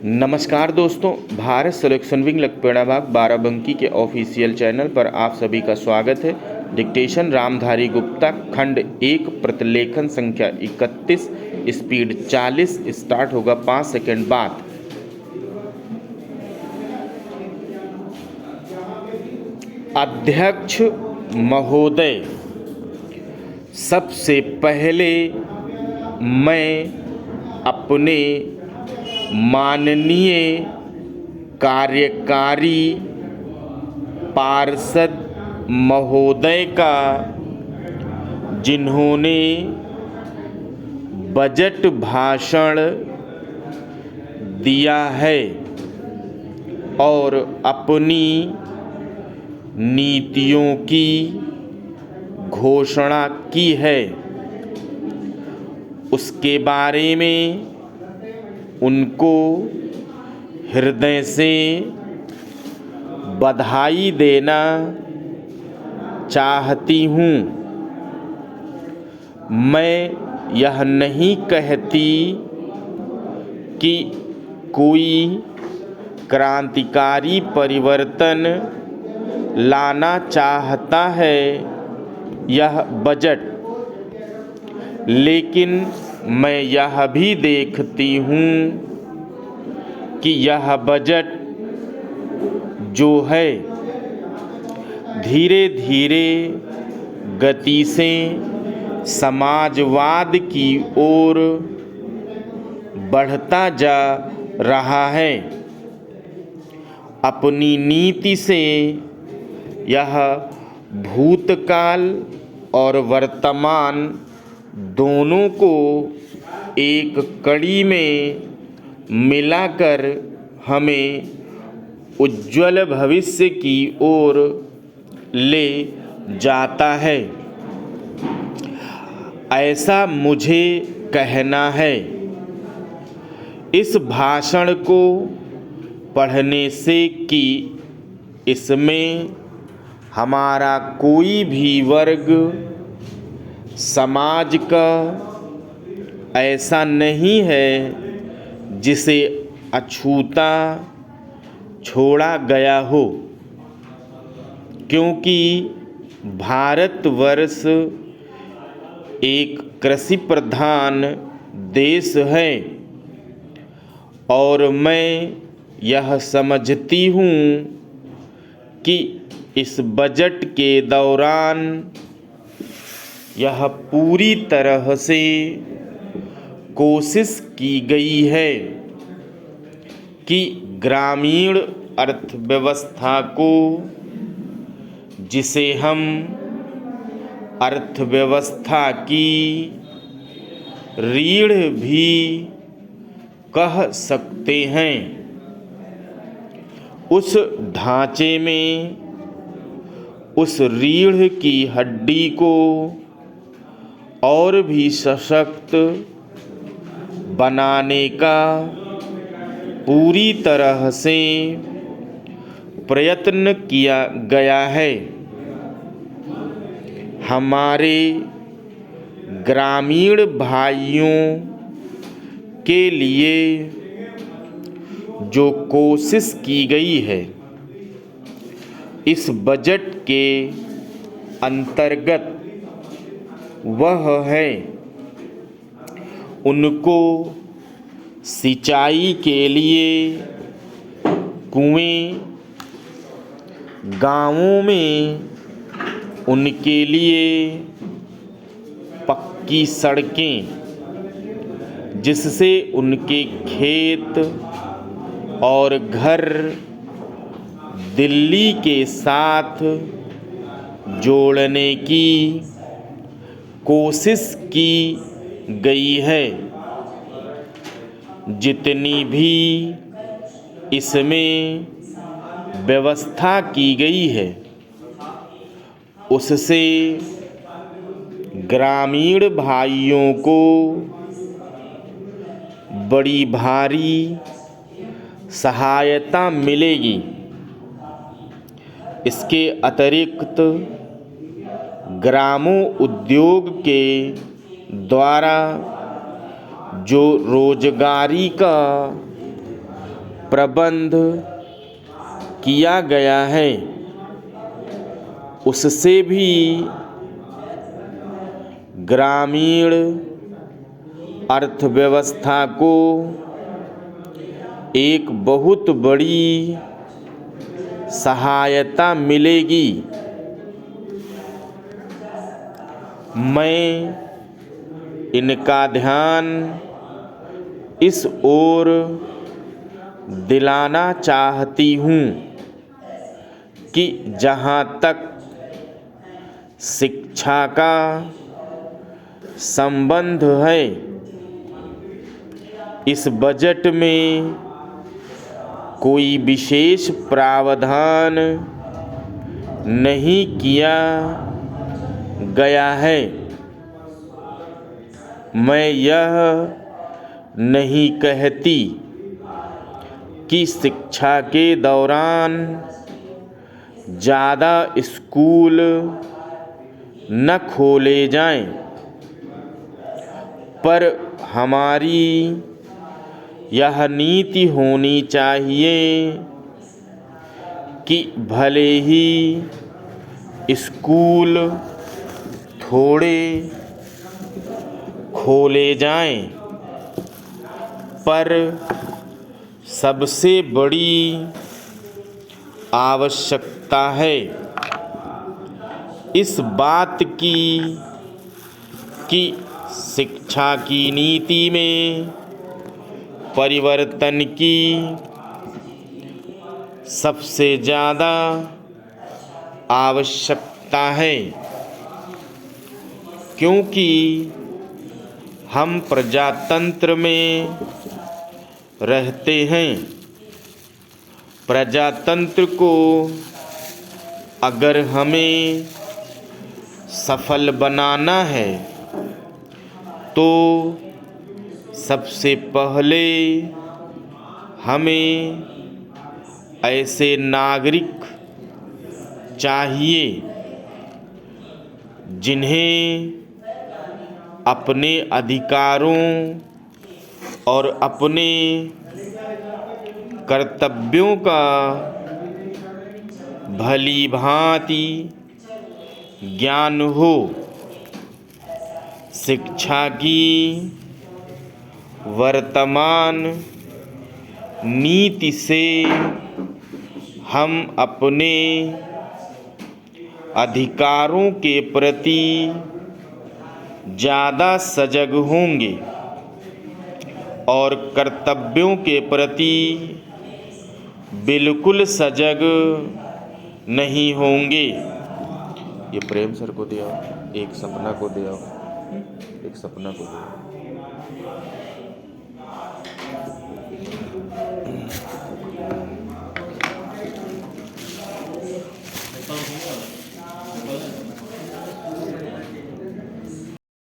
नमस्कार दोस्तों, Bharat selection wing Lakhpeda बाग बाराबंकी के ऑफिशियल चैनल पर आप सभी का स्वागत है। डिक्टेशन रामधारी गुप्ता, खंड 1, प्रतिलेखन संख्या 31, स्पीड 40। स्टार्ट होगा 5 सेकंड बाद। अध्यक्ष महोदय, सबसे पहले मैं अपने माननीय कार्यकारी पार्षद महोदय का, जिन्होंने बजट भाषण दिया है और अपनी नीतियों की घोषणा की है, उसके बारे में उनको हृदय से बधाई देना चाहती हूँ। मैं यह नहीं कहती कि कोई क्रांतिकारी परिवर्तन लाना चाहता है यह बजट, लेकिन मैं यह भी देखती हूँ कि यह बजट जो है धीरे धीरे गति से समाजवाद की ओर बढ़ता जा रहा है। अपनी नीति से यह भूतकाल और वर्तमान दोनों को एक कड़ी में मिलाकर हमें उज्ज्वल भविष्य की ओर ले जाता है, ऐसा मुझे कहना है। इस भाषण को पढ़ने से कि इसमें हमारा कोई भी वर्ग समाज का ऐसा नहीं है जिसे अछूता छोड़ा गया हो, क्योंकि भारतवर्ष एक कृषि प्रधान देश है और मैं यह समझती हूँ कि इस बजट के दौरान यह पूरी तरह से कोशिश की गई है कि ग्रामीण अर्थव्यवस्था को, जिसे हम अर्थव्यवस्था की रीढ़ भी कह सकते हैं, उस ढांचे में उस रीढ़ की हड्डी को और भी सशक्त बनाने का पूरी तरह से प्रयत्न किया गया है। हमारे ग्रामीण भाइयों के लिए जो कोशिश की गई है इस बजट के अंतर्गत, वह है उनको सिंचाई के लिए कुएं, गांवों में उनके लिए पक्की सड़कें, जिससे उनके खेत और घर दिल्ली के साथ जोड़ने की कोशिश की गई है। जितनी भी इसमें व्यवस्था की गई है उससे ग्रामीण भाइयों को बड़ी भारी सहायता मिलेगी। इसके अतिरिक्त ग्रामों उद्योग के द्वारा जो रोजगारी का प्रबंध किया गया है उससे भी ग्रामीण अर्थव्यवस्था को एक बहुत बड़ी सहायता मिलेगी। मैं इनका ध्यान इस ओर दिलाना चाहती हूँ कि जहाँ तक शिक्षा का संबंध है, इस बजट में कोई विशेष प्रावधान नहीं किया गया है। मैं यह नहीं कहती कि शिक्षा के दौरान ज़्यादा स्कूल न खोले जाएं, पर हमारी यह नीति होनी चाहिए कि भले ही स्कूल थोड़े खोले जाएं, पर सबसे बड़ी आवश्यकता है इस बात की कि शिक्षा की नीति में परिवर्तन की सबसे ज़्यादा आवश्यकता है, क्योंकि हम प्रजातंत्र में रहते हैं। प्रजातंत्र को अगर हमें सफल बनाना है तो सबसे पहले हमें ऐसे नागरिक चाहिए जिन्हें अपने अधिकारों और अपने कर्तव्यों का भली भांति ज्ञान हो। शिक्षा की वर्तमान नीति से हम अपने अधिकारों के प्रति ज़्यादा सजग होंगे और कर्तव्यों के प्रति बिल्कुल सजग नहीं होंगे। ये प्रेम सर को दिया, एक सपना को दिया, एक सपना को दिया।